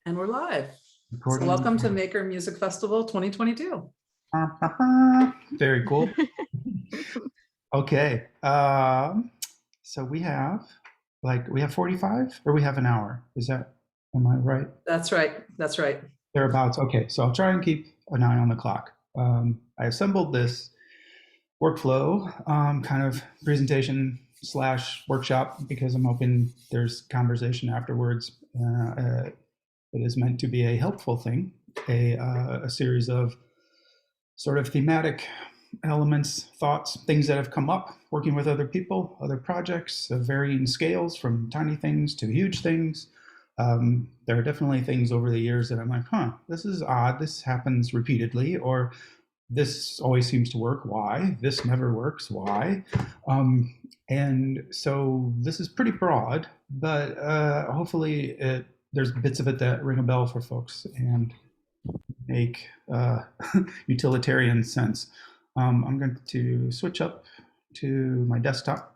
And we're live. So Recording. welcome to Maker Music Festival 2022. Very cool. Okay. So we have 45 or we have an hour. Am I right? That's right. That's right. Thereabouts. Okay. So I'll try and keep an eye on the clock. I assembled this workflow kind of presentation slash workshop because I'm hoping there's conversation afterwards. It is meant to be a helpful thing, a series of sort of thematic elements, thoughts, things that have come up working with other people, other projects of varying scales from tiny things to huge things. There are definitely things over the years that I'm like, this is odd. This happens repeatedly, or this always seems to work. Why? This never works. Why? And so this is pretty broad, but hopefully there's bits of it that ring a bell for folks and make utilitarian sense. I'm going to switch up to my desktop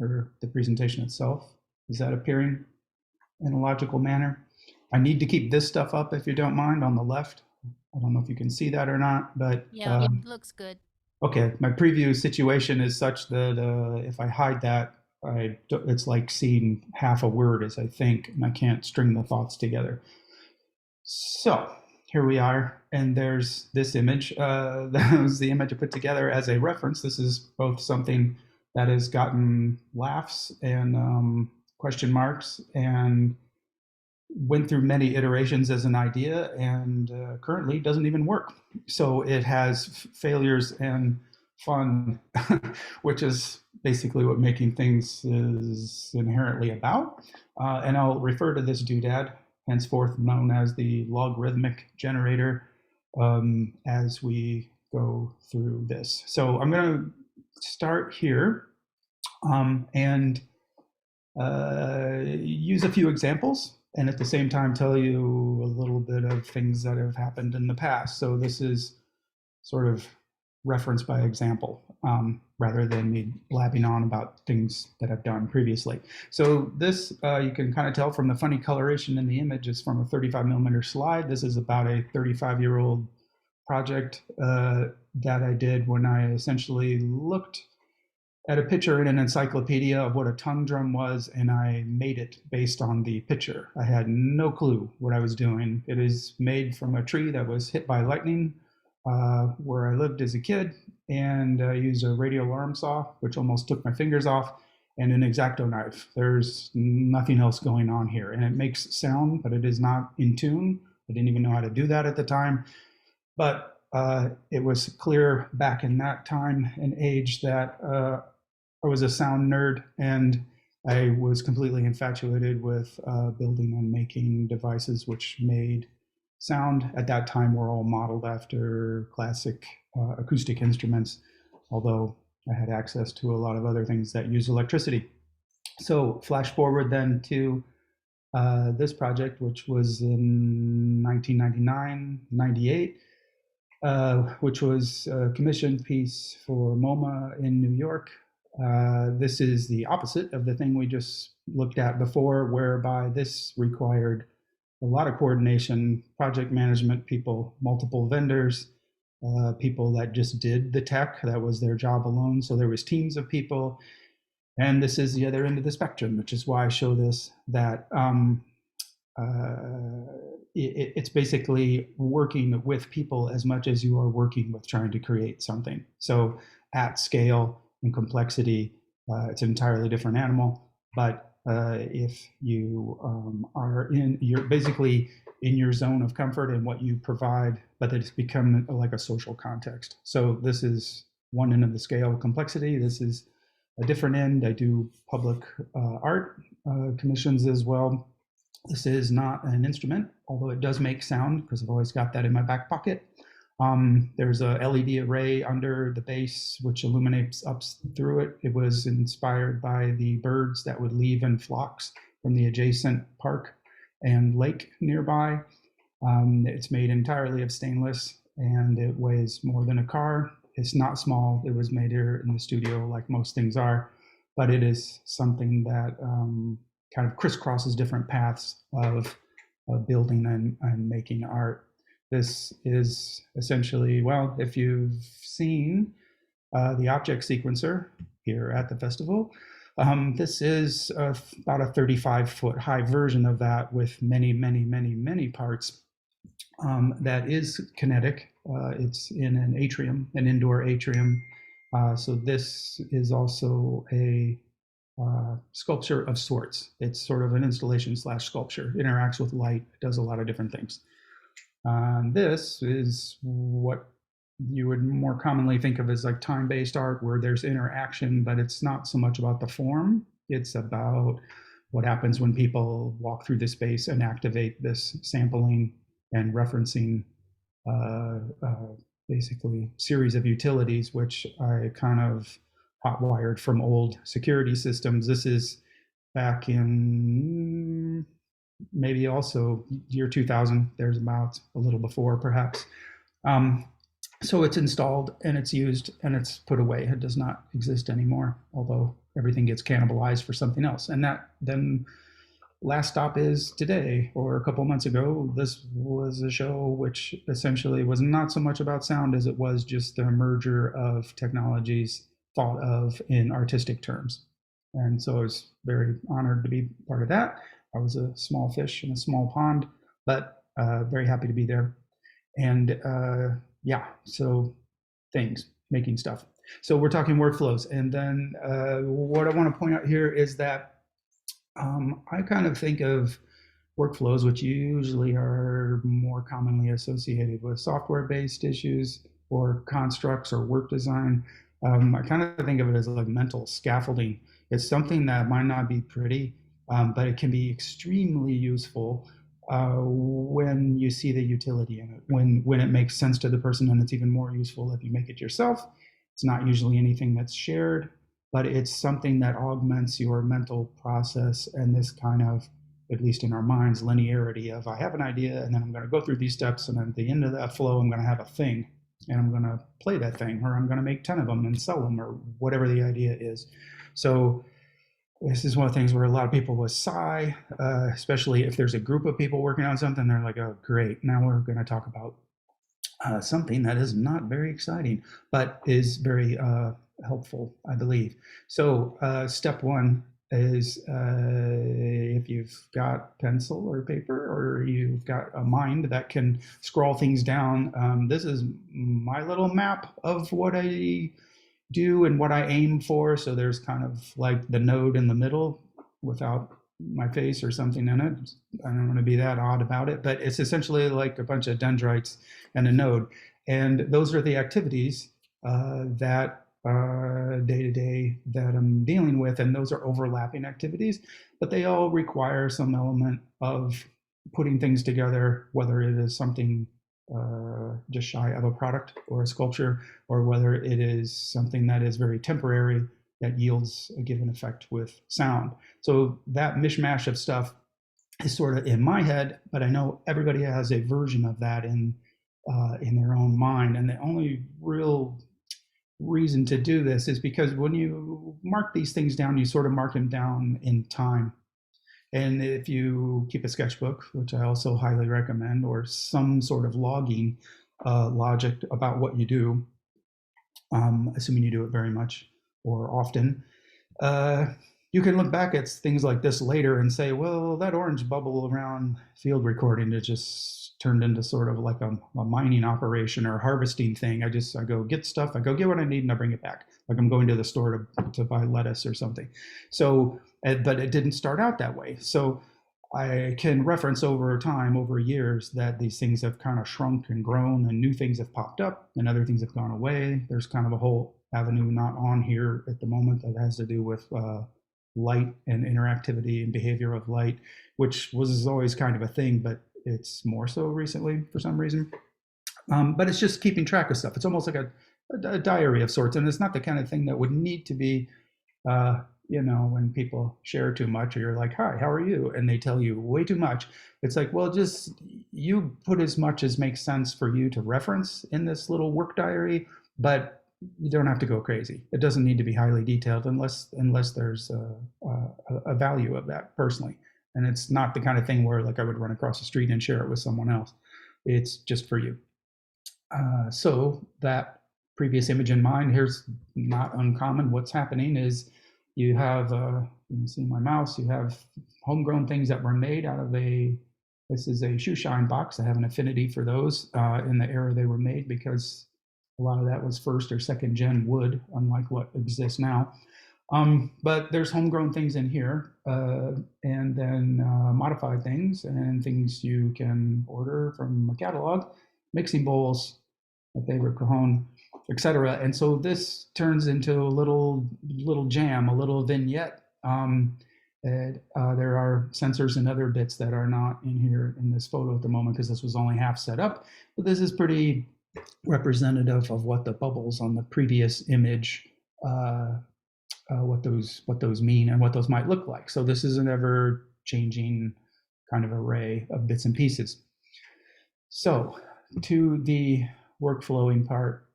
or the presentation itself. Is that appearing in a logical manner? I need to keep this stuff up, if you don't mind, on the left. I don't know if you can see that or not, but yeah, it looks good. Okay, my preview situation is such that if I hide that, it's like seeing half a word as I think, and I can't string the thoughts together. So here we are, and there's this image. That was the image I put together as a reference. This is both something that has gotten laughs and question marks and went through many iterations as an idea and currently doesn't even work. So it has failures and fun, which is basically what making things is inherently about. And I'll refer to this doodad, henceforth known as the Logarithmic Generator, as we go through this. So I'm going to start here and use a few examples, and at the same time tell you a little bit of things that have happened in the past. So this is sort of reference by example, rather than me blabbing on about things that I've done previously. So this, you can kind of tell from the funny coloration in the image, is from a 35mm slide. This is about a 35-year-old project that I did when I essentially looked at a picture in an encyclopedia of what a tongue drum was, and I made it based on the picture. I had no clue what I was doing. It is made from a tree that was hit by lightning where I lived as a kid, and I used a radial arm saw, which almost took my fingers off, and an X-Acto knife. There's nothing else going on here, and it makes sound, but it is not in tune. I didn't even know how to do that at the time, but it was clear back in that time and age that I was a sound nerd, and I was completely infatuated with building and making devices which made sound. At that time were all modeled after classic acoustic instruments, although I had access to a lot of other things that use electricity. So flash forward then to this project, which was in 1999, 98, which was a commissioned piece for MoMA in New York. This is the opposite of the thing we just looked at before, whereby this required a lot of coordination, project management people, multiple vendors, people that just did the tech. That was their job alone. So there was teams of people. And this is the other end of the spectrum, which is why I show this, that it's basically working with people as much as you are working with trying to create something. So at scale and complexity, it's an entirely different animal. But if you you're basically in your zone of comfort and what you provide, but it's become like a social context. So this is one end of the scale of complexity. This is a different end. I do public art commissions as well. This is not an instrument, although it does make sound because I've always got that in my back pocket. There's a LED array under the base which illuminates up through it. It was inspired by the birds that would leave in flocks from the adjacent park and lake nearby. It's made entirely of stainless, and it weighs more than a car. It's not small. It was made here in the studio like most things are, but it is something that kind of crisscrosses different paths of building and making art. This is essentially, well, if you've seen the object sequencer here at the festival, this is about a 35-foot high version of that with many, many, many, many parts. That is kinetic. It's in an atrium, an indoor atrium. So this is also a sculpture of sorts. It's sort of an installation slash sculpture, interacts with light, does a lot of different things. This is what you would more commonly think of as like time-based art, where there's interaction, but it's not so much about the form. It's about what happens when people walk through the space and activate this sampling and referencing basically series of utilities, which I kind of hotwired from old security systems. This is back in maybe also year 2000. There's about a little before, perhaps. So it's installed and it's used and it's put away. It does not exist anymore, although everything gets cannibalized for something else. And that then last stop is today, or a couple months ago. This was a show which essentially was not so much about sound as it was just the merger of technologies thought of in artistic terms. And so I was very honored to be part of that. I was a small fish in a small pond, but very happy to be there. And yeah, so things, making stuff. So we're talking workflows. And then what I want to point out here is that I kind of think of workflows, which usually are more commonly associated with software-based issues or constructs or work design. I kind of think of it as like mental scaffolding. It's something that might not be pretty, but it can be extremely useful when you see the utility in it, when it makes sense to the person, and it's even more useful if you make it yourself. It's not usually anything that's shared, but it's something that augments your mental process and this kind of, at least in our minds, linearity of I have an idea and then I'm going to go through these steps, and at the end of that flow I'm going to have a thing and I'm going to play that thing, or I'm going to make 10 of them and sell them, or whatever the idea is. So this is one of the things where a lot of people will sigh, especially if there's a group of people working on something. They're like, oh, great, now we're going to talk about something that is not very exciting, but is very helpful, I believe. So step one is if you've got pencil or paper, or you've got a mind that can scroll things down, this is my little map of what I do and what I aim for. So there's kind of like the node in the middle without my face or something in it. I don't want to be that odd about it, but it's essentially like a bunch of dendrites and a node. And those are the activities that day to day that I'm dealing with. And those are overlapping activities, but they all require some element of putting things together, whether it is something just shy of a product or a sculpture, or whether it is something that is very temporary that yields a given effect with sound. So that mishmash of stuff is sort of in my head, but I know everybody has a version of that in their own mind. And the only real reason to do this is because when you mark these things down, you sort of mark them down in time. And if you keep a sketchbook, which I also highly recommend, or some sort of logging logic about what you do, assuming you do it very much or often, you can look back at things like this later and say, well, that orange bubble around field recording, it just turned into sort of like a mining operation or harvesting thing. I go get stuff, I go get what I need, and I bring it back. Like I'm going to the store to buy lettuce or something. So, but it didn't start out that way. So I can reference over time, over years, that these things have kind of shrunk and grown, and new things have popped up and other things have gone away. There's kind of a whole avenue not on here at the moment that has to do with light and interactivity and behavior of light, which was always kind of a thing, but it's more so recently for some reason. But it's just keeping track of stuff. It's almost like a diary of sorts, and it's not the kind of thing that would need to be when people share too much, or you're like, hi, how are you? And they tell you way too much. It's like, well, just you put as much as makes sense for you to reference in this little work diary, but you don't have to go crazy. It doesn't need to be highly detailed unless there's a value of that personally. And it's not the kind of thing where like I would run across the street and share it with someone else. It's just for you. So that previous image in mind, here's not uncommon. What's happening is you have, you can see my mouse, you have homegrown things that were made out of this is a shoe shine box. I have an affinity for those in the era they were made because a lot of that was first or second gen wood, unlike what exists now. But there's homegrown things in here, and then modified things and things you can order from a catalog, mixing bowls, my favorite cajon, etc. And so this turns into a little jam, a little vignette. There are sensors and other bits that are not in here in this photo at the moment because this was only half set up, but this is pretty representative of what the bubbles on the previous image, what those mean and what those might look like. So this is an ever changing kind of array of bits and pieces. So to the workflowing part,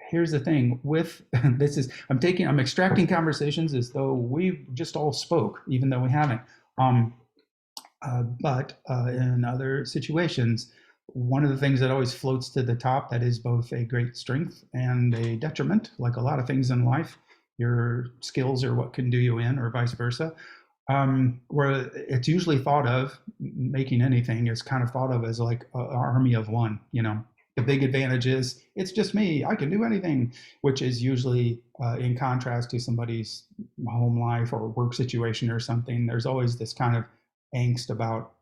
here's the thing with this is I'm extracting conversations as though we just all spoke, even though we haven't. But in other situations, one of the things that always floats to the top that is both a great strength and a detriment, like a lot of things in life, your skills are what can do you in, or vice versa. Where it's usually thought of, making anything is kind of thought of as like an army of one, you know. The big advantage is it's just me, I can do anything, which is usually in contrast to somebody's home life or work situation or something. There's always this kind of angst about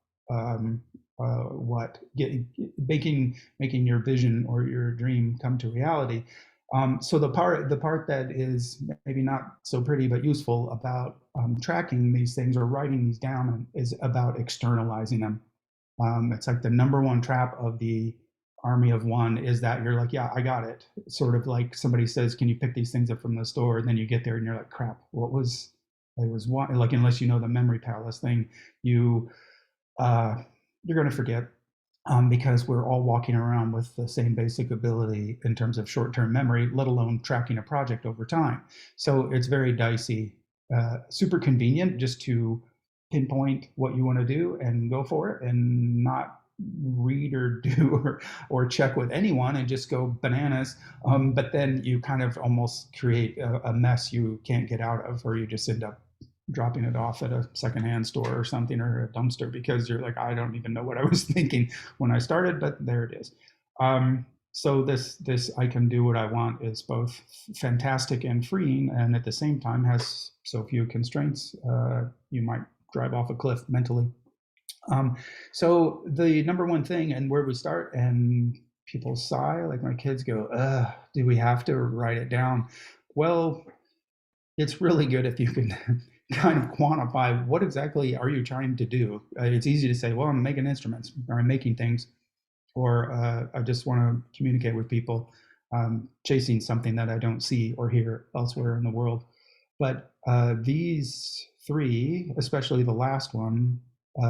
making your vision or your dream come to reality. So the part that is maybe not so pretty but useful about tracking these things or writing these down is about externalizing them. It's like the number one trap of the army of one is that you're like, yeah, I got it. Sort of like somebody says, can you pick these things up from the store? And then you get there and you're like, crap, it was one, like, unless you know the memory palace thing, you're going to forget. Because we're all walking around with the same basic ability in terms of short-term memory, let alone tracking a project over time. So it's very dicey, super convenient just to pinpoint what you want to do and go for it and not read or do or check with anyone and just go bananas. But then you kind of almost create a mess you can't get out of, or you just end up dropping it off at a secondhand store or something, or a dumpster, because you're like, I don't even know what I was thinking when I started, but there it is. So this I can do what I want is both fantastic and freeing, and at the same time has so few constraints, you might drive off a cliff mentally. So the number one thing, and where we start, and people sigh, like my kids go, do we have to write it down? Well, it's really good if you can kind of quantify what exactly are you trying to do. It's easy to say, well, I'm making instruments, or I'm making things, or I just want to communicate with people, chasing something that I don't see or hear elsewhere in the world. But these three, especially the last one,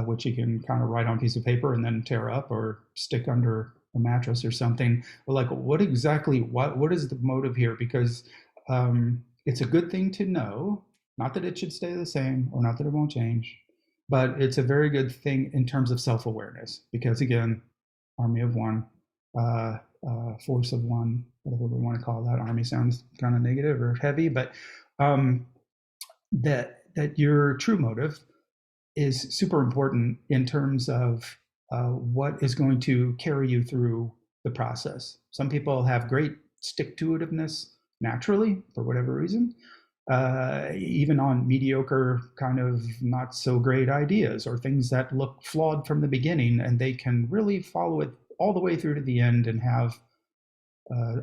which you can kind of write on a piece of paper and then tear up or stick under a mattress or something, but like, what is the motive here? Because it's a good thing to know. Not that it should stay the same, or not that it won't change, but it's a very good thing in terms of self-awareness, because again, army of one, force of one, whatever we want to call that. Army sounds kind of negative or heavy, but that your true motive is super important in terms of what is going to carry you through the process. Some people have great stick-to-itiveness naturally for whatever reason. Even on mediocre, kind of not so great ideas, or things that look flawed from the beginning, and they can really follow it all the way through to the end and have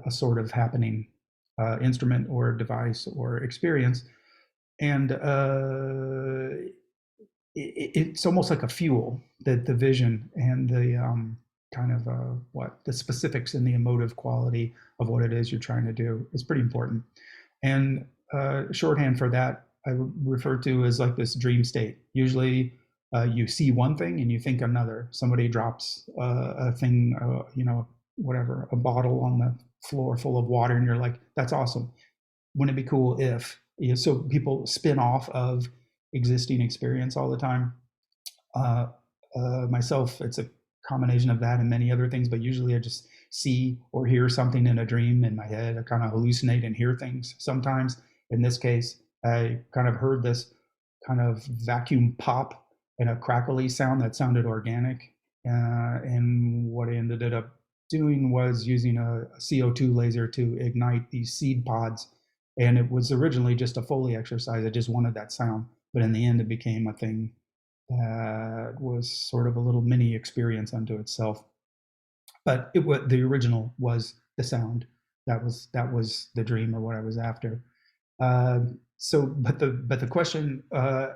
a sort of happening instrument or device or experience. And it's almost like a fuel, that the vision and the kind of the specifics and the emotive quality of what it is you're trying to do is pretty important. And shorthand for that I refer to as like this dream state. Usually you see one thing and you think another. Somebody drops a thing, whatever, a bottle on the floor full of water, and you're like, that's awesome. Wouldn't it be cool if, so people spin off of existing experience all the time. myself, it's a combination of that and many other things, but usually I just see or hear something in a dream in my head. I kind of hallucinate and hear things sometimes. In this case, I kind of heard this kind of vacuum pop and a crackly sound that sounded organic. And what I ended up doing was using a CO2 laser to ignite these seed pods. And it was originally just a Foley exercise. I just wanted that sound. But in the end, it became a thing that was sort of a little mini experience unto itself. But the original was the sound. That was the dream or what I was after. But the question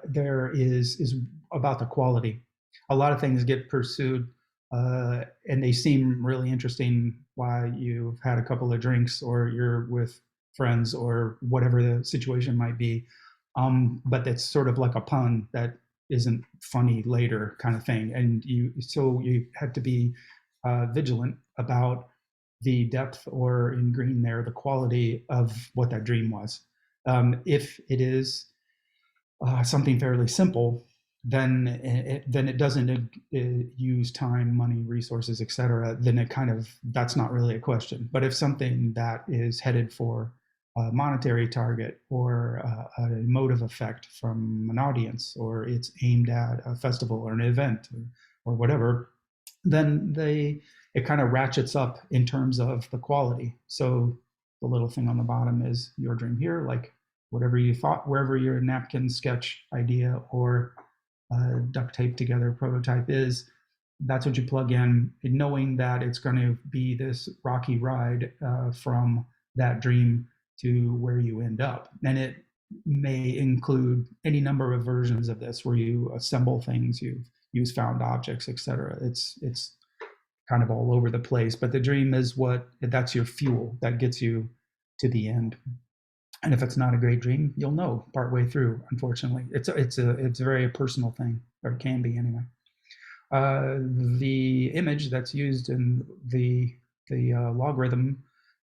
there is about the quality. A lot of things get pursued, and they seem really interesting while you've had a couple of drinks or you're with friends or whatever the situation might be. But it's sort of like a pun that isn't funny later, kind of thing. And you have to be vigilant about the depth, or in green there, the quality of what that dream was. If it is something fairly simple, then it doesn't use time, money, resources, etc. Then that's not really a question. But if something that is headed for a monetary target or an emotive effect from an audience, or it's aimed at a festival or an event or whatever, then it kind of ratchets up in terms of the quality. So the little thing on the bottom is your dream here, like whatever you thought, wherever your napkin sketch idea or duct tape together prototype is, that's what you plug in, knowing that it's going to be this rocky ride from that dream to where you end up. And it may include any number of versions of this where you assemble things, you use found objects, etc. It's kind of all over the place, but the dream is that's your fuel that gets you to the end. And if it's not a great dream, you'll know partway through. Unfortunately, it's a very personal thing, or it can be anyway. The image that's used in the logarithm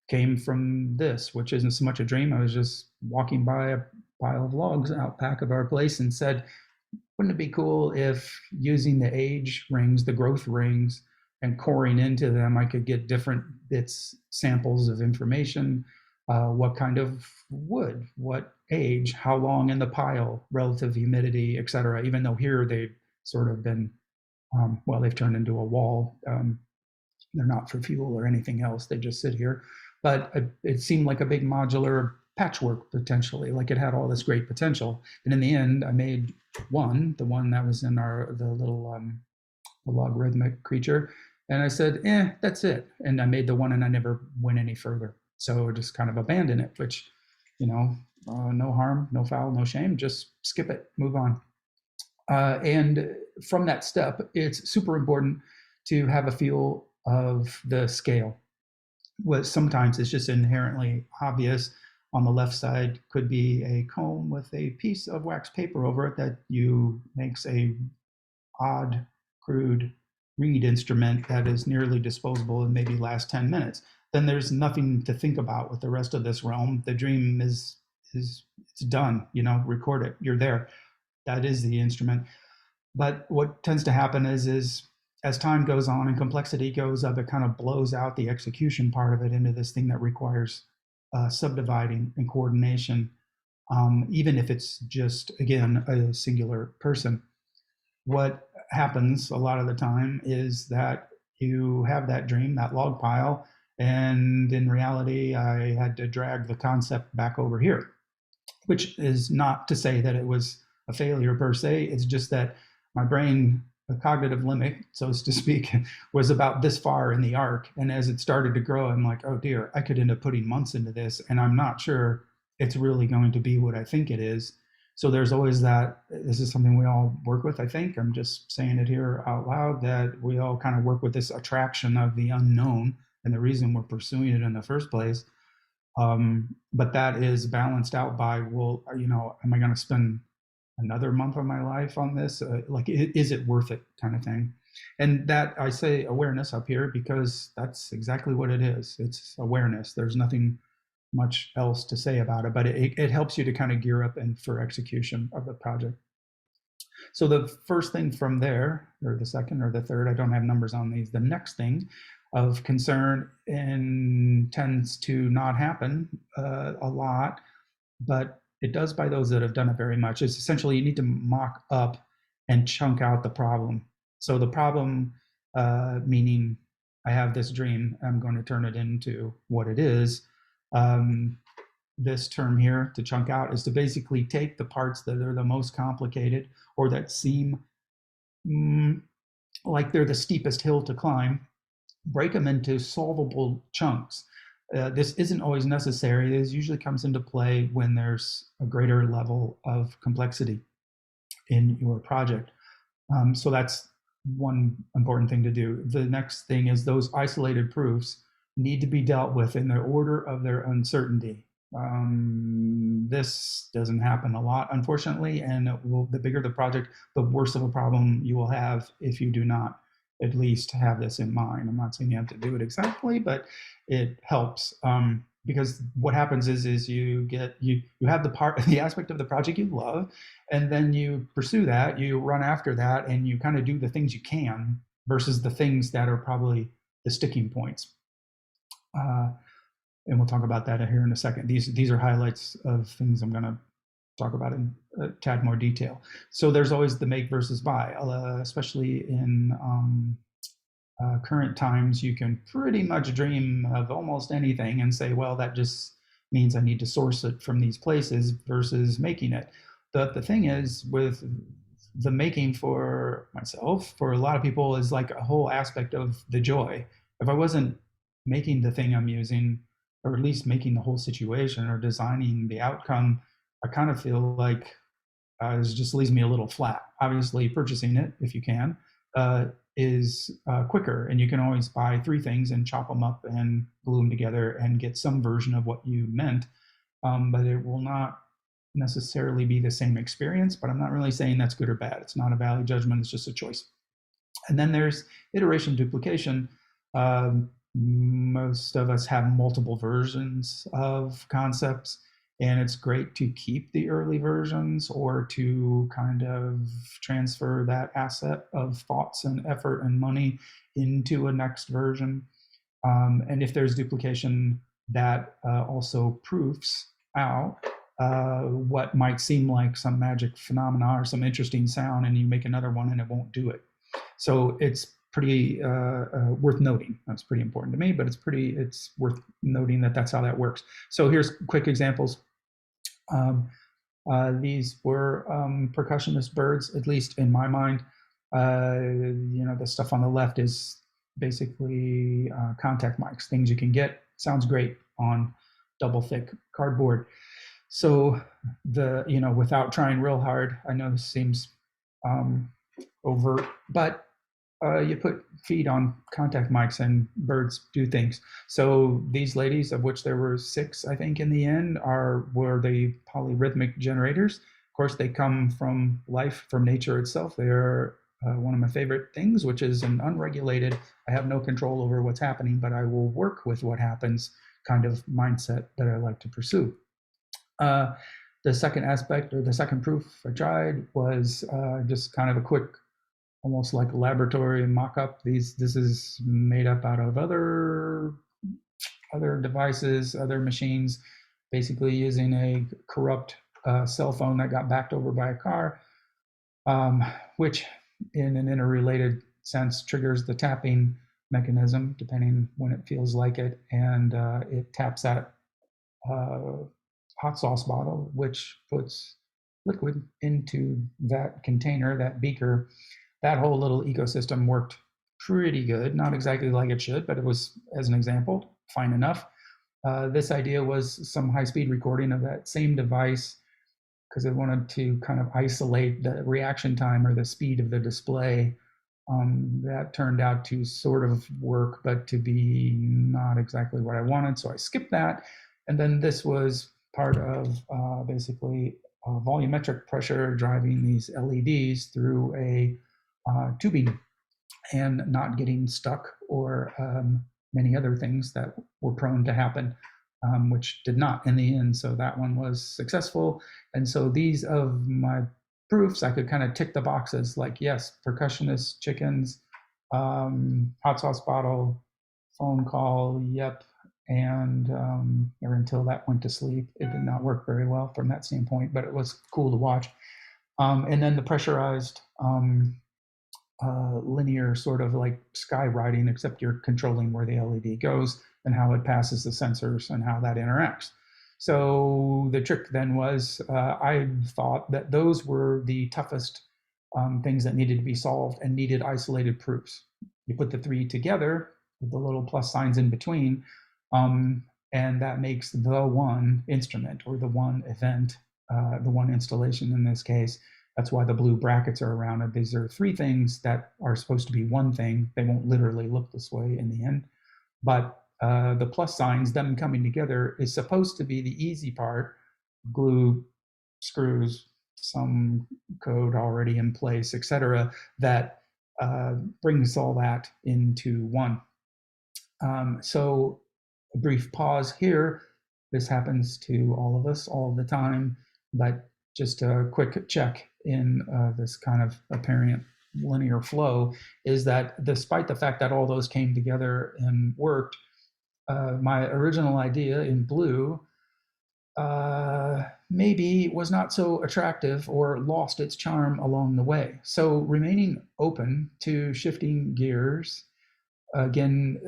came from this, which isn't so much a dream. I was just walking by a pile of logs out back of our place and said, wouldn't it be cool if using the age rings, the growth rings, and coring into them, I could get different bits, samples of information, what kind of wood, what age, how long in the pile, relative humidity, etc. Even though here they've sort of been, they've turned into a wall. They're not for fuel or anything else. They just sit here. But it seemed like a big modular patchwork potentially, like it had all this great potential. And in the end, I made the one that was in the little logarithmic creature. And I said, that's it. And I made the one and I never went any further. So just kind of abandoned it, which, no harm, no foul, no shame, just skip it, move on. And from that step, it's super important to have a feel of the scale. What sometimes is just inherently obvious. On the left side could be a comb with a piece of wax paper over it that makes a odd, crude reed instrument that is nearly disposable and maybe lasts 10 minutes. Then there's nothing to think about with the rest of this realm. The dream is it's done, record it, you're there. That is the instrument. But what tends to happen is as time goes on and complexity goes up, it kind of blows out the execution part of it into this thing that requires subdividing and coordination, even if it's just, again, a singular person. What happens a lot of the time is that you have that dream, that log pile, and in reality, I had to drag the concept back over here, which is not to say that it was a failure per se. It's just that my brain, the cognitive limit, so to speak, was about this far in the arc. And as it started to grow, I'm like, oh dear, I could end up putting months into this, and I'm not sure it's really going to be what I think it is. So there's always that. This is something we all work with, I think. I'm just saying it here out loud, that we all kind of work with this attraction of the unknown and the reason we're pursuing it in the first place. But that is balanced out by, well, am I going to spend another month of my life on this? Is it worth it, kind of thing? And that, I say awareness up here because that's exactly what it is. It's awareness. There's nothing much else to say about it, but it helps you to kind of gear up and for execution of the project. So the first thing from there, or the second or the third, I don't have numbers on these, the next thing of concern and tends to not happen a lot, but it does by those that have done it very much, is essentially you need to mock up and chunk out the problem. So the problem, meaning I have this dream, I'm going to turn it into what it is. This term here, to chunk out, is to basically take the parts that are the most complicated or that seem like they're the steepest hill to climb, break them into solvable chunks. This isn't always necessary. This usually comes into play when there's a greater level of complexity in your project. So that's one important thing to do. The next thing is those isolated proofs need to be dealt with in the order of their uncertainty. This doesn't happen a lot, unfortunately, and the bigger the project, the worse of a problem you will have if you do not at least have this in mind. I'm not saying you have to do it exactly, but it helps, because what happens is you have the aspect of the project you love, and then you pursue that, you run after that, and you kind of do the things you can versus the things that are probably the sticking points. And we'll talk about that here in a second. These are highlights of things I'm going to talk about in a tad more detail. So there's always the make versus buy, especially in current times. You can pretty much dream of almost anything and say, well, that just means I need to source it from these places versus making it. The thing is, with the making for myself, for a lot of people, is like a whole aspect of the joy. If I wasn't making the thing I'm using, or at least making the whole situation or designing the outcome, I kind of feel like it just leaves me a little flat. Obviously, purchasing it, if you can, is quicker, and you can always buy 3 things and chop them up and glue them together and get some version of what you meant, but it will not necessarily be the same experience. But I'm not really saying that's good or bad. It's not a value judgment, it's just a choice. And then there's iteration duplication. Most of us have multiple versions of concepts, and it's great to keep the early versions or to kind of transfer that asset of thoughts and effort and money into a next version. And if there's duplication, that also proofs out what might seem like some magic phenomena or some interesting sound, and you make another one and it won't do it. So it's pretty worth noting. That's pretty important to me, but it's worth noting that that's how that works. So here's quick examples. These were percussionist birds, at least in my mind. The stuff on the left is basically contact mics, things you can get. Sounds great on double thick cardboard. So without trying real hard, I know this seems overt, but you put feed on contact mics and birds do things. So these ladies, of which there were 6, I think, in the end, were the polyrhythmic generators. Of course, they come from life, from nature itself. They are one of my favorite things, which is an unregulated, I have no control over what's happening, but I will work with what happens kind of mindset that I like to pursue. The second aspect, or the second proof I tried, was just kind of a quick, almost like laboratory mock-up. This is made up out of other devices, other machines, basically using a corrupt cell phone that got backed over by a car, which in an interrelated sense triggers the tapping mechanism, depending when it feels like it, and it taps that hot sauce bottle, which puts liquid into that container, that beaker. That whole little ecosystem worked pretty good. Not exactly like it should, but it was, as an example, fine enough. This idea was some high-speed recording of that same device, because I wanted to kind of isolate the reaction time or the speed of the display. That turned out to sort of work, but to be not exactly what I wanted, so I skipped that. And then this was part of basically volumetric pressure driving these LEDs through a tubing and not getting stuck, or many other things that were prone to happen, which did not in the end. So that one was successful. And so these of my proofs, I could kind of tick the boxes like, yes, percussionist, chickens, hot sauce bottle, phone call, yep. And or until that went to sleep, it did not work very well from that standpoint, but it was cool to watch. And then the pressurized linear sort of like skywriting, except you're controlling where the LED goes and how it passes the sensors and how that interacts. So the trick then was I thought that those were the toughest things that needed to be solved and needed isolated proofs. You put the three together with the little plus signs in between, and that makes the one instrument or the one event, the one installation in this case. That's why the blue brackets are around it. These are three things that are supposed to be one thing. They won't literally look this way in the end. But the plus signs, them coming together, is supposed to be the easy part. Glue, screws, some code already in place, etc., that brings all that into one. So a brief pause here. This happens to all of us all the time, but just a quick check in this kind of apparent linear flow is that despite the fact that all those came together and worked, my original idea in blue maybe was not so attractive or lost its charm along the way. So remaining open to shifting gears, again,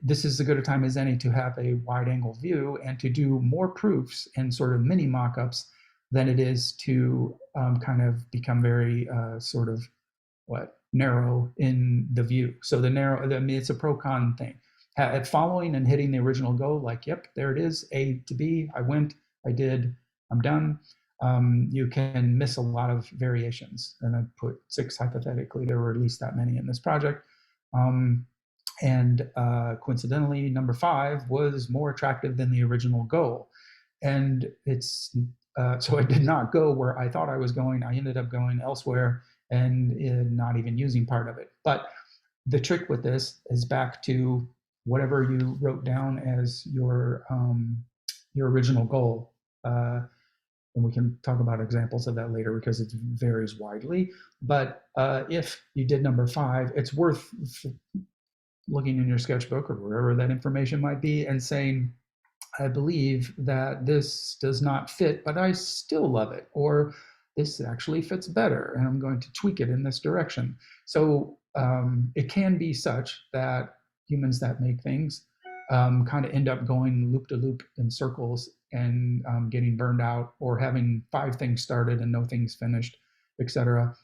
this is as good a time as any to have a wide angle view and to do more proofs and sort of mini mock-ups than it is to kind of become very sort of narrow in the view. So the narrow, I mean, it's a pro-con thing. At following and hitting the original goal, like, yep, there it is, A to B, I went, I did, I'm done. You can miss a lot of variations. And I put 6 hypothetically, there were at least that many in this project. And coincidentally, number 5 was more attractive than the original goal. And it's, so I did not go where I thought I was going. I ended up going elsewhere and not even using part of it. But the trick with this is back to whatever you wrote down as your original goal. And we can talk about examples of that later because it varies widely. But if you did number 5, it's worth looking in your sketchbook or wherever that information might be and saying, I believe that this does not fit, but I still love it. Or this actually fits better and I'm going to tweak it in this direction. So it can be such that humans that make things kind of end up going loop to loop in circles and getting burned out or having 5 things started and no things finished, etc.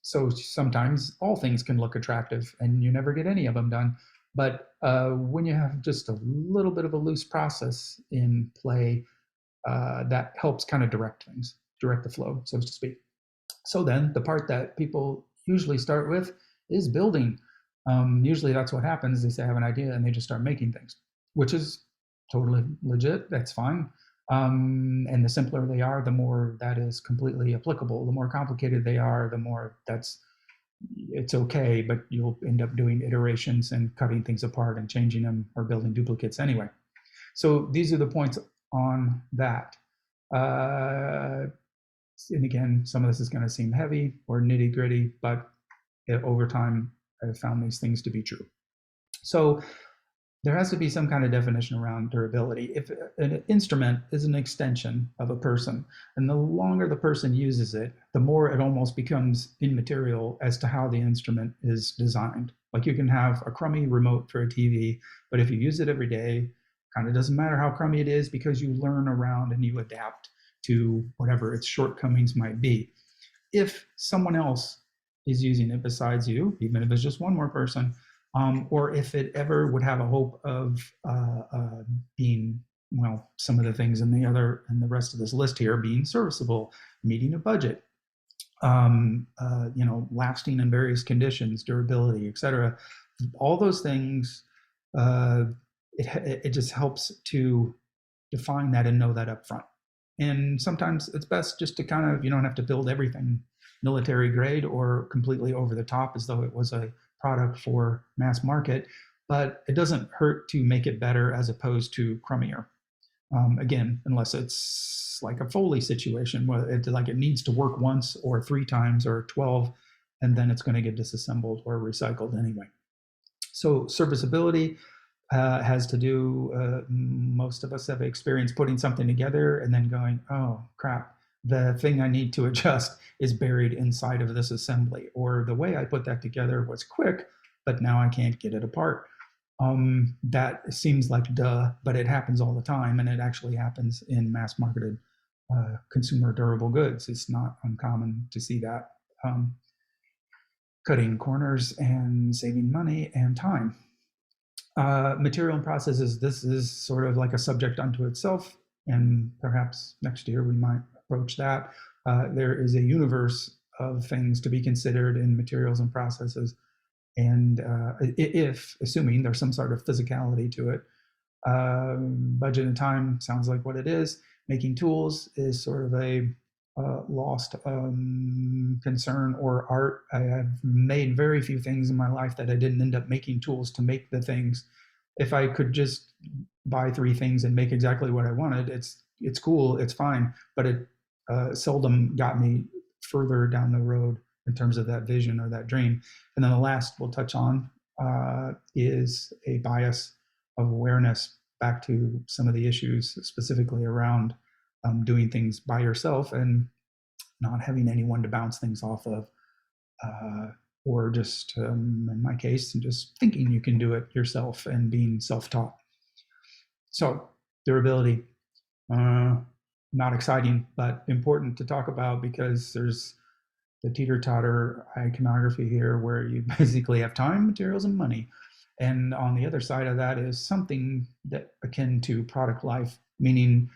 So sometimes all things can look attractive and you never get any of them done. But when you have just a little bit of a loose process in play, that helps kind of direct things, direct the flow, so to speak. So then the part that people usually start with is building. Usually that's what happens is they have an idea and they just start making things, which is totally legit. That's fine. And the simpler they are, the more that is completely applicable. The more complicated they are, the more it's okay, but you'll end up doing iterations and cutting things apart and changing them or building duplicates anyway. So these are the points on that. And again, some of this is going to seem heavy or nitty gritty, but over time, I've found these things to be true. So there has to be some kind of definition around durability. If an instrument is an extension of a person, and the longer the person uses it, the more it almost becomes immaterial as to how the instrument is designed. Like you can have a crummy remote for a TV, but if you use it every day, kind of doesn't matter how crummy it is because you learn around and you adapt to whatever its shortcomings might be. If someone else is using it besides you, even if it's just one more person, or if it ever would have a hope of being, well, some of the things in the rest of this list here being serviceable, meeting a budget, lasting in various conditions, durability, etc. All those things, it just helps to define that and know that up front. And sometimes it's best just to kind of, you don't have to build everything military grade or completely over the top as though it was a product for mass market, but it doesn't hurt to make it better as opposed to crummier. Again, unless it's like a Foley situation where it needs to work once or 3 times or 12, and then it's going to get disassembled or recycled anyway. So serviceability has to do, most of us have experience putting something together and then going, oh crap, the thing I need to adjust is buried inside of this assembly, or the way I put that together was quick, but now I can't get it apart. That seems like duh, but it happens all the time, and it actually happens in mass marketed consumer durable goods. It's not uncommon to see that. Cutting corners and saving money and time. Material and processes, this is sort of like a subject unto itself, and perhaps next year we might approach that. There is a universe of things to be considered in materials and processes, and if, assuming there's some sort of physicality to it. Budget and time sounds like what it is. Making tools is sort of a lost concern or art. I have made very few things in my life that I didn't end up making tools to make the things. If I could just buy 3 things and make exactly what I wanted, it's cool, it's fine, but it seldom got me further down the road in terms of that vision or that dream. And then the last we'll touch on is a bias of awareness, back to some of the issues specifically around doing things by yourself and not having anyone to bounce things off of, or just, in my case, just thinking you can do it yourself and being self-taught. So durability, not exciting, but important to talk about, because there's the teeter-totter iconography here where you basically have time, materials, and money. And on the other side of that is something that akin to product life, meaning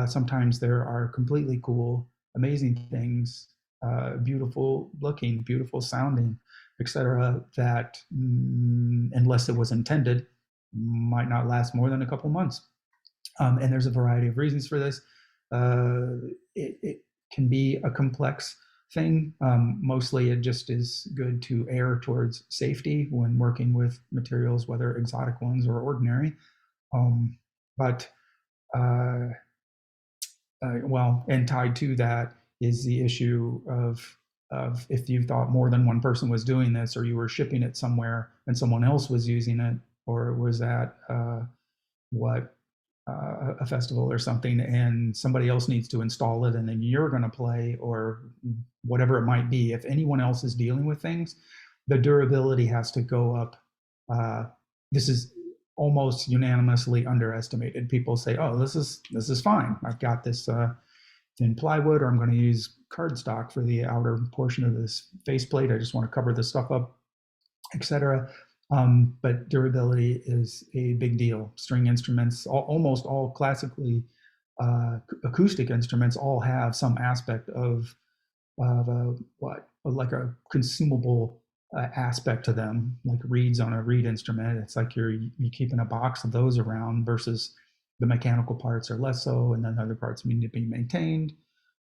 sometimes there are completely cool, amazing things, beautiful looking, beautiful sounding, etc., that unless it was intended, might not last more than a couple months. And there's a variety of reasons for this. It can be a complex thing. Mostly it just is good to err towards safety when working with materials, whether exotic ones or ordinary. Well, and tied to that is the issue of if you thought more than one person was doing this, or you were shipping it somewhere and someone else was using it, or was at a festival or something, and somebody else needs to install it, and then you're going to play, or whatever it might be. If anyone else is dealing with things, the durability has to go up. This is almost unanimously underestimated. People say, "Oh, this is fine. I've got this thin plywood, or I'm going to use cardstock for the outer portion of this faceplate. I just want to cover this stuff up, etc." But durability is a big deal. String instruments, almost all classically acoustic instruments, all have some aspect of like a consumable aspect to them, like reeds on a reed instrument. It's like you're keeping a box of those around, versus the mechanical parts are less so, and then other parts need to be maintained,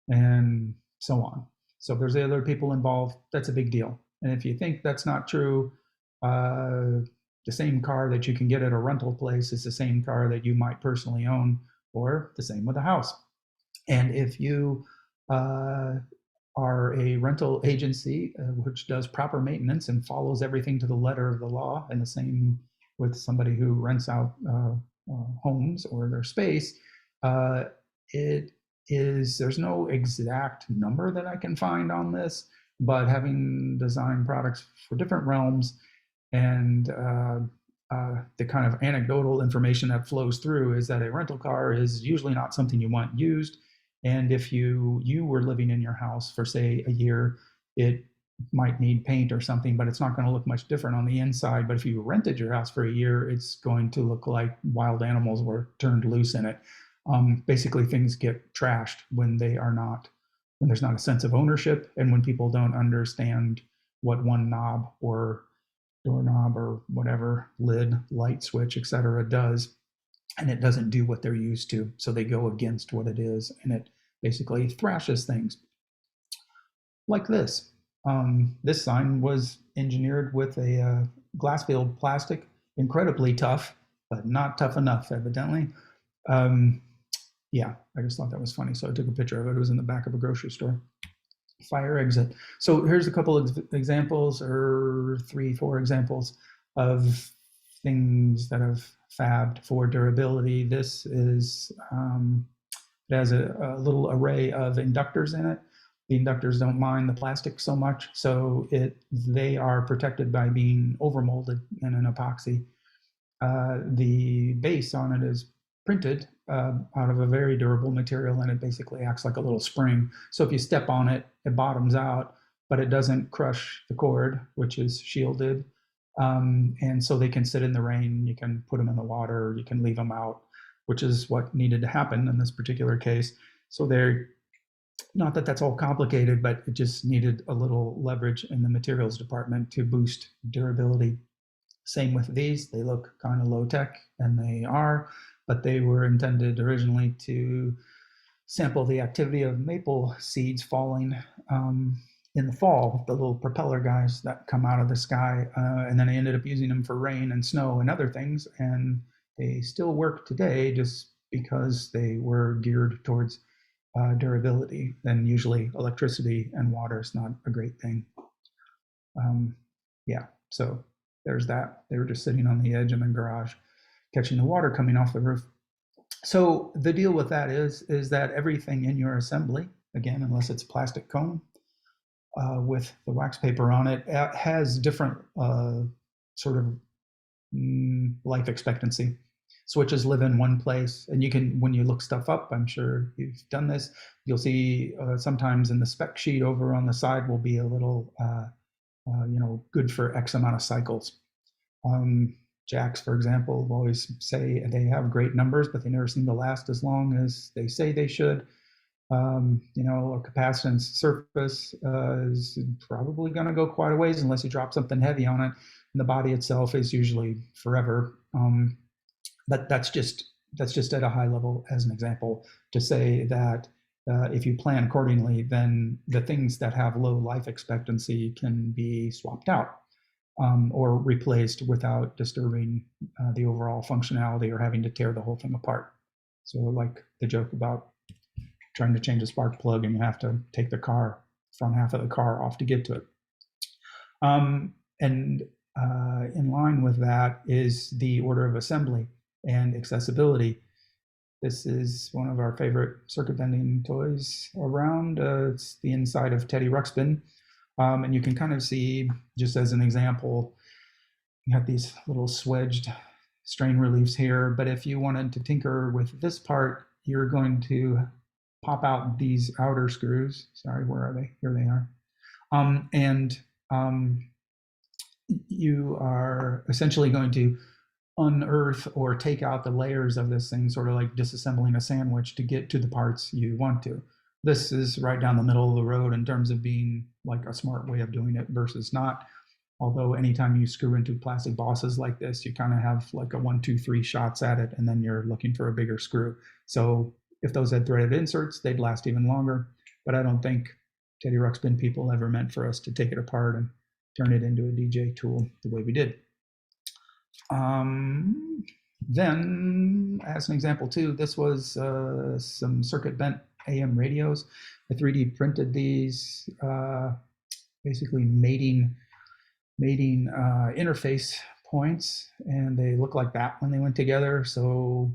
and so on. So if there's other people involved, that's a big deal. And if you think that's not true, the same car that you can get at a rental place is the same car that you might personally own, or the same with a house. And if you are a rental agency which does proper maintenance and follows everything to the letter of the law, and the same with somebody who rents out homes or their space, there's no exact number that I can find on this, but having designed products for different realms, and the kind of anecdotal information that flows through is that a rental car is usually not something you want used. And if you were living in your house for, say, a year, it might need paint or something, but it's not going to look much different on the inside. But if you rented your house for a year, it's going to look like wild animals were turned loose in it. Basically, things get trashed when there's not a sense of ownership, and when people don't understand what one knob or doorknob or whatever, lid, light switch, etc., does, and it doesn't do what they're used to, so they go against what it is, and it basically thrashes things. Like this. This sign was engineered with a glass-filled plastic, incredibly tough, but not tough enough, evidently. Yeah, I just thought that was funny, so I took a picture of it. It was in the back of a grocery store. Fire exit. So here's a couple of examples, or 3-4 examples of things that have fabbed for durability. This is it has a little array of inductors in it. The inductors don't mind the plastic so much, so they are protected by being overmolded in an epoxy. The base on it is printed out of a very durable material, and it basically acts like a little spring. So if you step on it, it bottoms out, but it doesn't crush the cord, which is shielded. And so they can sit in the rain. You can put them in the water. You can leave them out, which is what needed to happen in this particular case. So they're not that that's all complicated, but it just needed a little leverage in the materials department to boost durability. Same with these. They look kind of low tech, and they are, but they were intended originally to sample the activity of maple seeds falling in the fall, the little propeller guys that come out of the sky. And then I ended up using them for rain and snow and other things. And they still work today just because they were geared towards durability. And usually electricity and water is not a great thing. Yeah, so there's that. They were just sitting on the edge in the garage, catching the water coming off the roof. So the deal with that is that everything in your assembly, again, unless it's plastic cone with the wax paper on it, has different sort of life expectancy. Switches live in one place, and you can, when you look stuff up, I'm sure you've done this, you'll see sometimes in the spec sheet over on the side will be a little good for X amount of cycles. Jacks, for example, always say they have great numbers, but they never seem to last as long as they say they should. A capacitance surface is probably going to go quite a ways unless you drop something heavy on it. And the body itself is usually forever. But that's just at a high level as an example to say that if you plan accordingly, then the things that have low life expectancy can be swapped out or replaced without disturbing the overall functionality or having to tear the whole thing apart. So like the joke about trying to change a spark plug and you have to take the front half of the car off to get to it. And in line with that is the order of assembly and accessibility. This is one of our favorite circuit bending toys around. It's the inside of Teddy Ruxpin. And you can kind of see, just as an example, you have these little swedged strain reliefs here. But if you wanted to tinker with this part, you're going to pop out these outer screws. Sorry, where are they? Here they are. You are essentially going to unearth or take out the layers of this thing, sort of like disassembling a sandwich to get to the parts you want to. This is right down the middle of the road in terms of being like a smart way of doing it versus not. Although anytime you screw into plastic bosses like this, you kind of have like a 1, 2, 3 shots at it, and then you're looking for a bigger screw. So if those had threaded inserts, they'd last even longer. But I don't think Teddy Ruxpin people ever meant for us to take it apart and turn it into a DJ tool the way we did. Then, as an example too, this was some circuit bent AM radios. I 3D printed these, basically mating interface points, and they look like that when they went together. So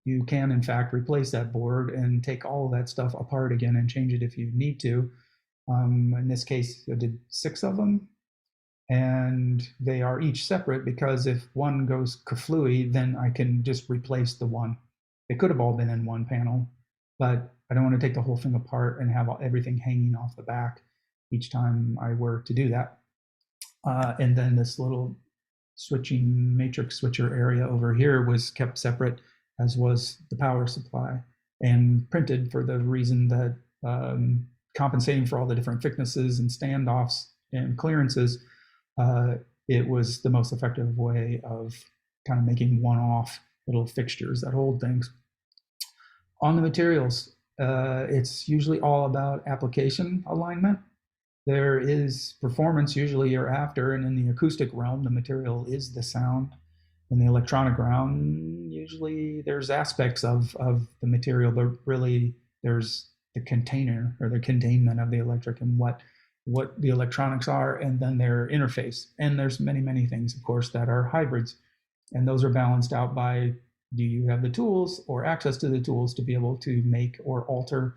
you can, in fact, replace that board and take all of that stuff apart again and change it if you need to. In this case, I did 6 of them. And they are each separate because if one goes kaflooey, then I can just replace the one. They could have all been in one panel, but I don't want to take the whole thing apart and have everything hanging off the back each time I were to do that. And then this little switching matrix switcher area over here was kept separate, as was the power supply, and printed for the reason that compensating for all the different thicknesses and standoffs and clearances, it was the most effective way of kind of making one-off little fixtures that hold things. On the materials, it's usually all about application alignment. There is performance usually you're after, and in the acoustic realm, the material is the sound. In the electronic realm, usually there's aspects of the material, but really there's the container or the containment of the electric and what the electronics are, and then their interface. And there's many things, of course, that are hybrids. And those are balanced out by, do you have the tools or access to the tools to be able to make or alter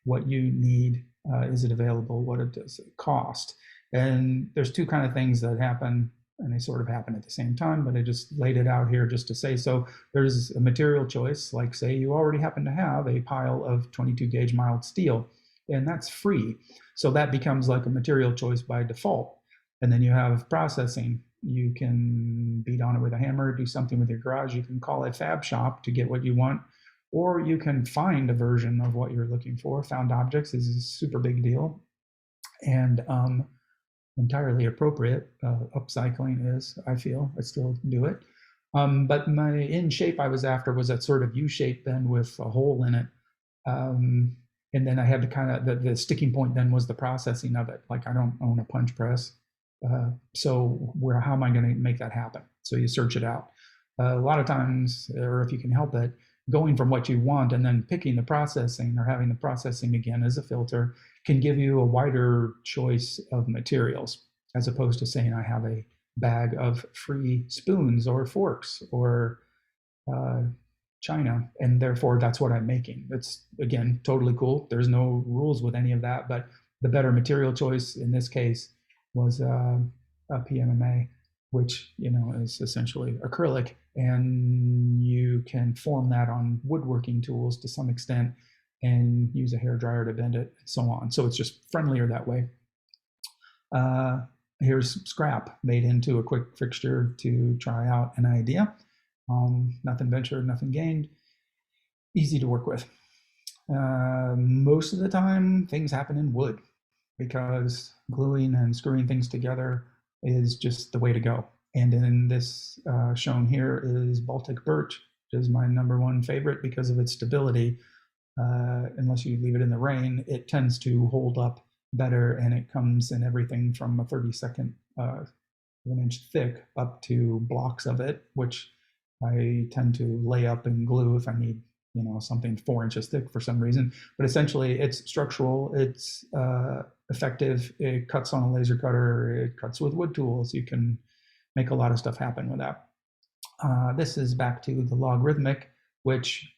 what you need? Is it available? What does it cost? And there's two kind of things that happen, and they sort of happen at the same time, but I just laid it out here just to say. So there's a material choice, like say you already happen to have a pile of 22 gauge mild steel, and that's free. So that becomes like a material choice by default. And then you have processing. You can beat on it with a hammer, do something with your garage. You can call a fab shop to get what you want, or you can find a version of what you're looking for. Found objects is a super big deal, and entirely appropriate. Upcycling is, I feel. I still do it. But my in shape I was after was that sort of U shape then with a hole in it. And then I had to kind of, the sticking point then was the processing of it. Like, I don't own a punch press. So how am I going to make that happen? So you search it out. A lot of times, or if you can help it, going from what you want and then picking the processing or having the processing again as a filter can give you a wider choice of materials, as opposed to saying I have a bag of free spoons or forks or china, and therefore that's what I'm making. It's, again, totally cool. There's no rules with any of that, but the better material choice in this case was a PMMA, which, you know, is essentially acrylic, and you can form that on woodworking tools to some extent and use a hair dryer to bend it and so on. So it's just friendlier that way. Here's scrap made into a quick fixture to try out an idea. Nothing ventured, nothing gained. Easy to work with. Most of the time, things happen in wood because gluing and screwing things together is just the way to go. And in this shown here is Baltic birch, which is my #1 favorite because of its stability. Unless you leave it in the rain, it tends to hold up better, and it comes in everything from a 32nd of an inch thick up to blocks of it, which I tend to lay up and glue if I need, you know, something 4 inches thick for some reason. But essentially, it's structural, it's effective, it cuts on a laser cutter, it cuts with wood tools. You can make a lot of stuff happen with that. This is back to the logarithmic, which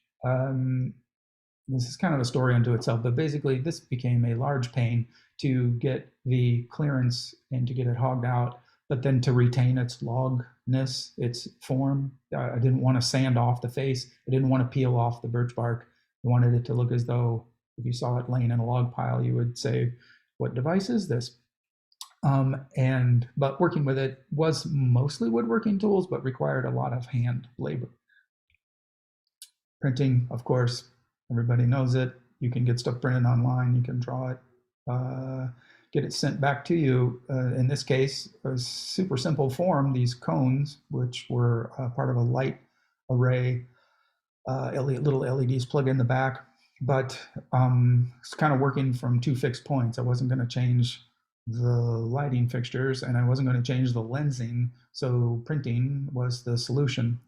this is kind of a story unto itself, but basically this became a large pain to get the clearance and to get it hogged out, but then to retain its logness, its form. I didn't want to sand off the face. I didn't want to peel off the birch bark. I wanted it to look as though if you saw it laying in a log pile, you would say, what device is this? But working with it was mostly woodworking tools, but required a lot of hand labor. Printing, of course, everybody knows it. You can get stuff printed online. You can draw it, get it sent back to you. In this case, a super simple form, these cones, which were part of a light array, little LEDs plug in the back. But it's kind of working from 2 fixed points. I wasn't going to change the lighting fixtures, and I wasn't going to change the lensing. So printing was the solution.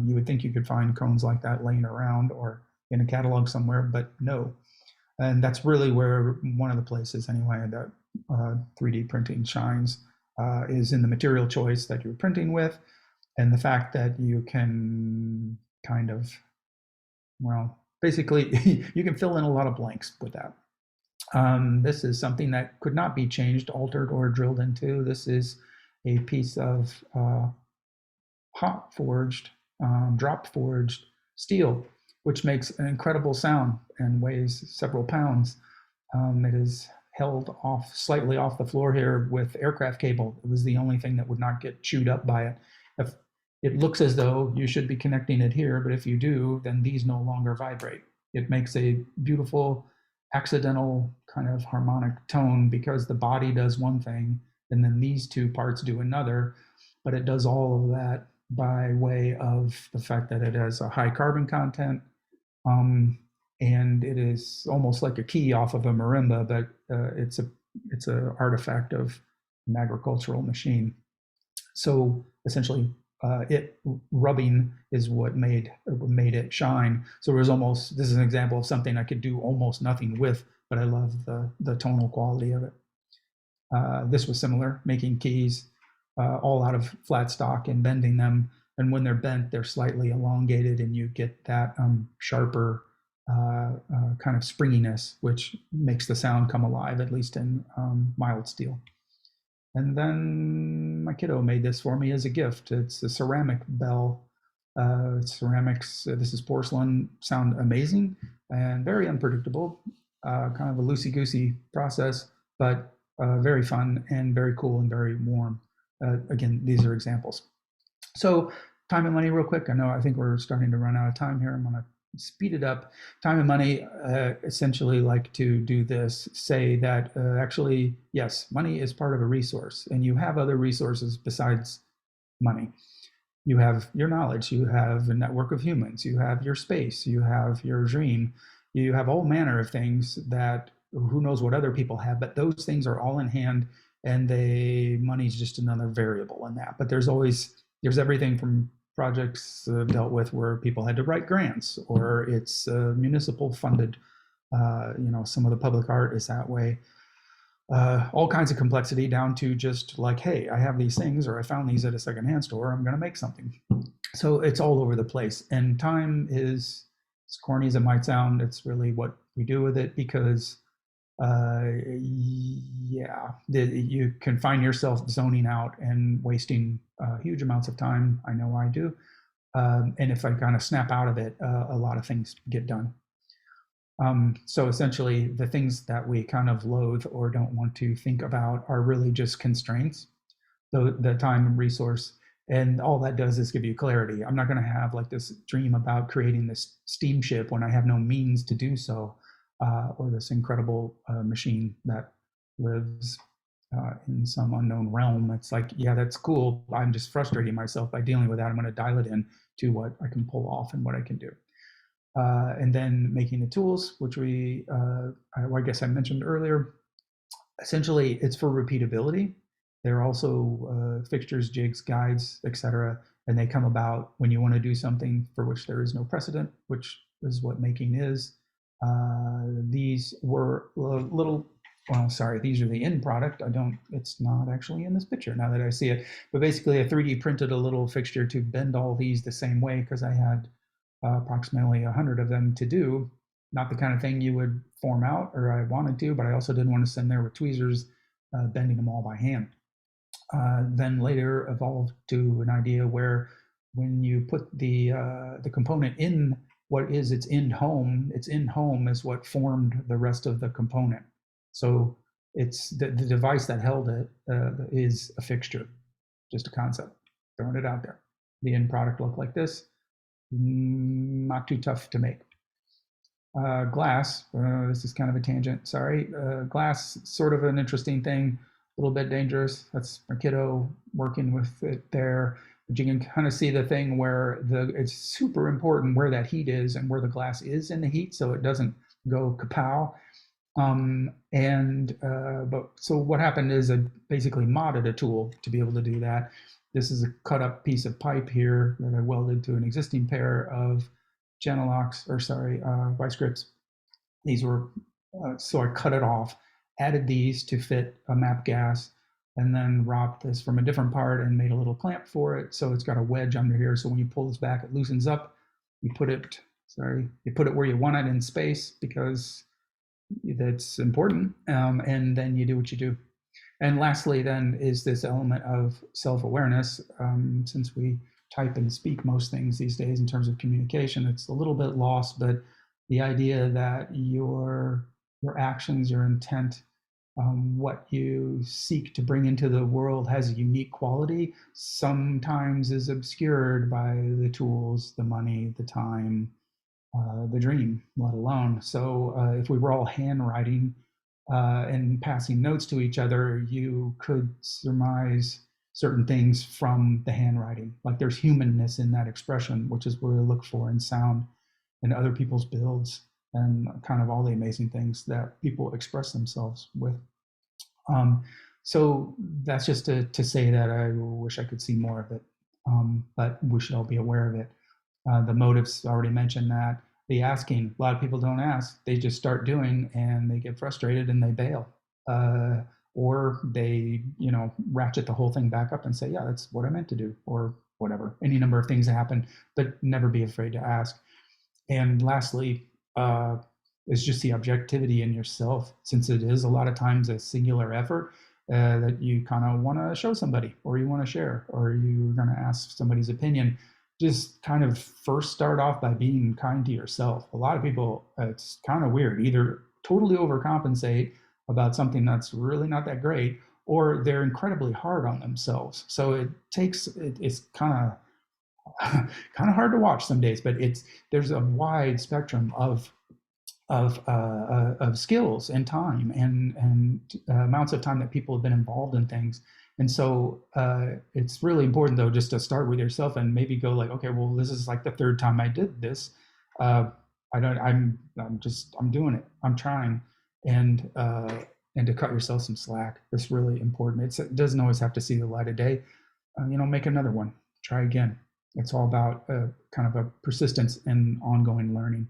You would think you could find cones like that laying around or in a catalog somewhere, but no. And that's really where one of the places anyway that 3D printing shines, is in the material choice that you're printing with, and the fact that you can kind of, well, basically you can fill in a lot of blanks with that. This is something that could not be changed, altered, or drilled into. This is a piece of hot forged, drop forged steel, which makes an incredible sound and weighs several pounds. It is held slightly off the floor here with aircraft cable. It was the only thing that would not get chewed up by it. If it looks as though you should be connecting it here, but if you do, then these no longer vibrate. It makes a beautiful accidental kind of harmonic tone because the body does one thing and then these two parts do another, but it does all of that by way of the fact that it has a high carbon content, and it is almost like a key off of a marimba, but it's a artifact of an agricultural machine. So essentially it rubbing is what made it shine. So it was almost, this is an example of something I could do almost nothing with, but I love the tonal quality of it. This was similar, making keys all out of flat stock and bending them. And when they're bent, they're slightly elongated, and you get that sharper kind of springiness, which makes the sound come alive, at least in mild steel. And then my kiddo made this for me as a gift. It's a ceramic bell. Ceramics, this is porcelain, sound amazing and very unpredictable. Kind of a loosey-goosey process, but very fun and very cool and very warm. Again, these are examples. So time and money real quick. I think we're starting to run out of time here. I'm gonna speed it up. Time and money essentially like to do this, say that actually, yes, money is part of a resource, and you have other resources besides money. You have your knowledge, you have a network of humans, you have your space, you have your dream, you have all manner of things that who knows what other people have, but those things are all in hand, and money is just another variable in that. But there's everything from projects dealt with where people had to write grants, or it's municipal funded. Some of the public art is that way. All kinds of complexity, down to just like, hey, I have these things, or I found these at a secondhand store, I'm going to make something. So it's all over the place. And time is, as corny as it might sound, it's really what we do with it, because you can find yourself zoning out and wasting huge amounts of time. I know I do. And if I kind of snap out of it, a lot of things get done. So essentially, the things that we kind of loathe or don't want to think about are really just constraints, the time and resource. And all that does is give you clarity. I'm not going to have like this dream about creating this steamship when I have no means to do so. Or this incredible machine that lives in some unknown realm. It's like, yeah, that's cool. I'm just frustrating myself by dealing with that. I'm going to dial it in to what I can pull off and what I can do. And then making the tools, which I guess I mentioned earlier. Essentially, it's for repeatability. They're also fixtures, jigs, guides, etc. And they come about when you want to do something for which there is no precedent, which is what making is. These were these are the end product. It's not actually in this picture now that I see it, but basically I 3D printed a little fixture to bend all these the same way, because I had approximately 100 of them to do. Not the kind of thing you would form out, or I wanted to, but I also didn't want to send there with tweezers, bending them all by hand. Then later evolved to an idea where when you put the component in what is its end home is what formed the rest of the component. So it's the device that held it is a fixture, just a concept, throwing it out there. The end product looked like this, not too tough to make. Glass, this is kind of a tangent, sorry. Glass, sort of an interesting thing, a little bit dangerous. That's my kiddo working with it there. But you can kind of see the thing where it's super important where that heat is and where the glass is in the heat, so it doesn't go kapow. So what happened is I basically modded a tool to be able to do that. This is a cut up piece of pipe here that I welded to an existing pair of vice grips. These were, so I cut it off, added these to fit a MAP gas, and then wrapped this from a different part and made a little clamp for it. So it's got a wedge under here. So when you pull this back, it loosens up. You put it where you want it in space, because that's important. And then you do what you do. And lastly, then, is this element of self-awareness. Since we type and speak most things these days in terms of communication, it's a little bit lost, but the idea that your actions, your intent, what you seek to bring into the world has a unique quality, sometimes is obscured by the tools, the money, the time, the dream, let alone. So if we were all handwriting and passing notes to each other, you could surmise certain things from the handwriting. Like there's humanness in that expression, which is what we look for in sound and other people's builds, and kind of all the amazing things that people express themselves with. So that's just to say that I wish I could see more of it. but we should all be aware of it. The motives, already mentioned that. The asking, a lot of people don't ask. They just start doing and they get frustrated and they bail. Or they, ratchet the whole thing back up and say, yeah, that's what I meant to do, or whatever. Any number of things happen, but never be afraid to ask. And lastly, is just the objectivity in yourself, since it is a lot of times a singular effort that you kind of want to show somebody, or you want to share, or you're going to ask somebody's opinion. Just kind of first start off by being kind to yourself. A lot of people, it's kind of weird, either totally overcompensate about something that's really not that great, or they're incredibly hard on themselves. So it's kind of hard to watch some days, but there's a wide spectrum of skills and time and amounts of time that people have been involved in things. And so it's really important, though, just to start with yourself and maybe go like, okay, well, this is like the third time I did this. I'm doing it. I'm trying. And to cut yourself some slack. It's really important. It doesn't always have to see the light of day. Make another one. Try again. It's all about kind of a persistence and ongoing learning.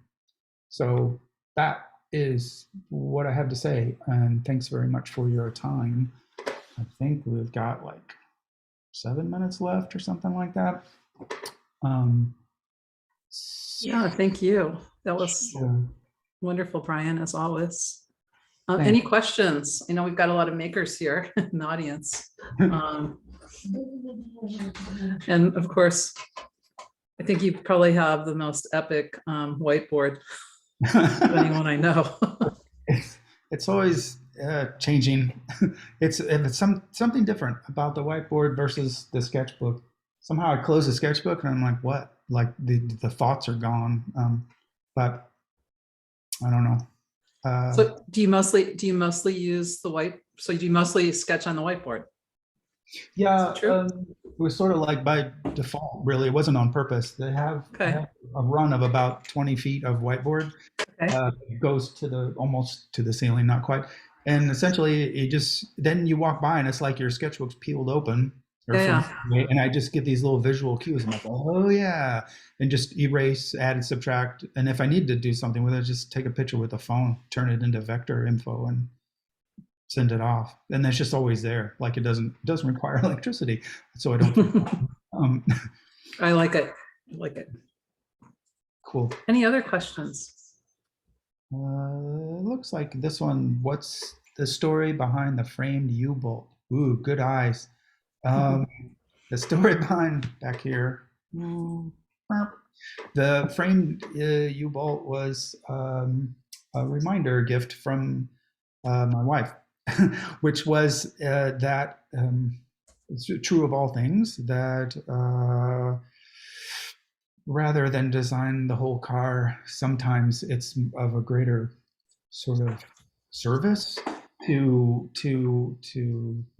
So that is what I have to say. And thanks very much for your time. I think we've got like 7 minutes left or something like that. Yeah, thank you. That was wonderful, Brian, as always. Any questions? I know we've got a lot of makers here in the audience. And of course, I think you probably have the most epic whiteboard of anyone I know. It's always changing. It's something different about the whiteboard versus the sketchbook. Somehow I close the sketchbook and I'm like, what? Like the thoughts are gone. But I don't know. So do you mostly use the white? So do you mostly sketch on the whiteboard? Yeah, it was sort of like by default, really. It wasn't on purpose. They have a run of about 20 feet of whiteboard. It goes to almost to the ceiling, not quite. And essentially, then you walk by and it's like your sketchbook's peeled open. And I just get these little visual cues. I'm like, oh yeah, and just erase, add, and subtract. And if I need to do something with it, just take a picture with the phone, turn it into vector info, and send it off. And it's just always there. Like it doesn't require electricity, so I don't. I like it. I like it. Cool. Any other questions? It looks like this one. What's the story behind the framed U-bolt? Ooh, good eyes. The story behind back here. The framed U-bolt was a reminder gift from my wife, which was that it's true of all things, that rather than design the whole car, sometimes it's of a greater sort of service to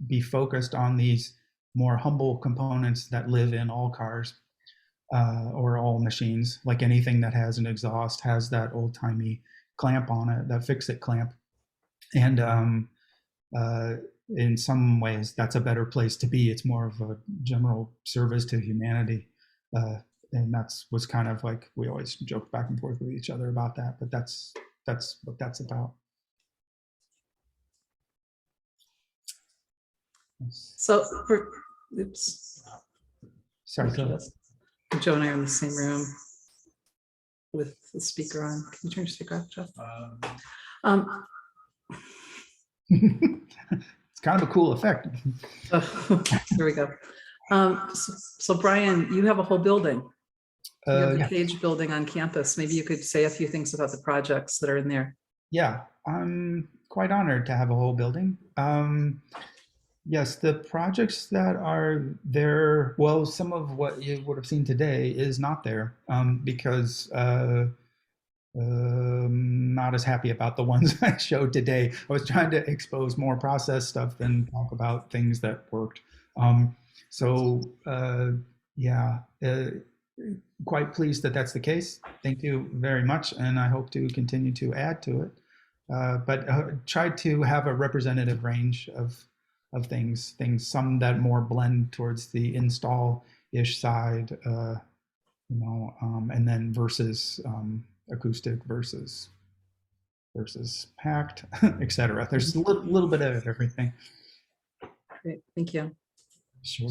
be focused on these more humble components that live in all cars or all machines. Like anything that has an exhaust has that old-timey clamp on it, that fix-it clamp. And in some ways, that's a better place to be. It's more of a general service to humanity. And was kind of like, we always joke back and forth with each other about that, but that's what that's about. So, oops. Sorry. Joe and I are in the same room with the speaker on. Can you turn your speaker off, Joe? It's kind of a cool effect. There we go. So Brian, you have a whole building. You have the Cage building on campus. Maybe you could say a few things about the projects that are in there. Yeah, I'm quite honored to have a whole building. Yes, the projects that are there, well, some of what you would have seen today is not there because not as happy about the ones I showed today. I was trying to expose more process stuff than talk about things that worked. Quite pleased that that's the case. Thank you very much, and I hope to continue to add to it. But try to have a representative range of things, some that more blend towards the install ish side, you know, and then versus acoustic versus packed, etc. There's a little bit of everything. Great, thank you. Sure.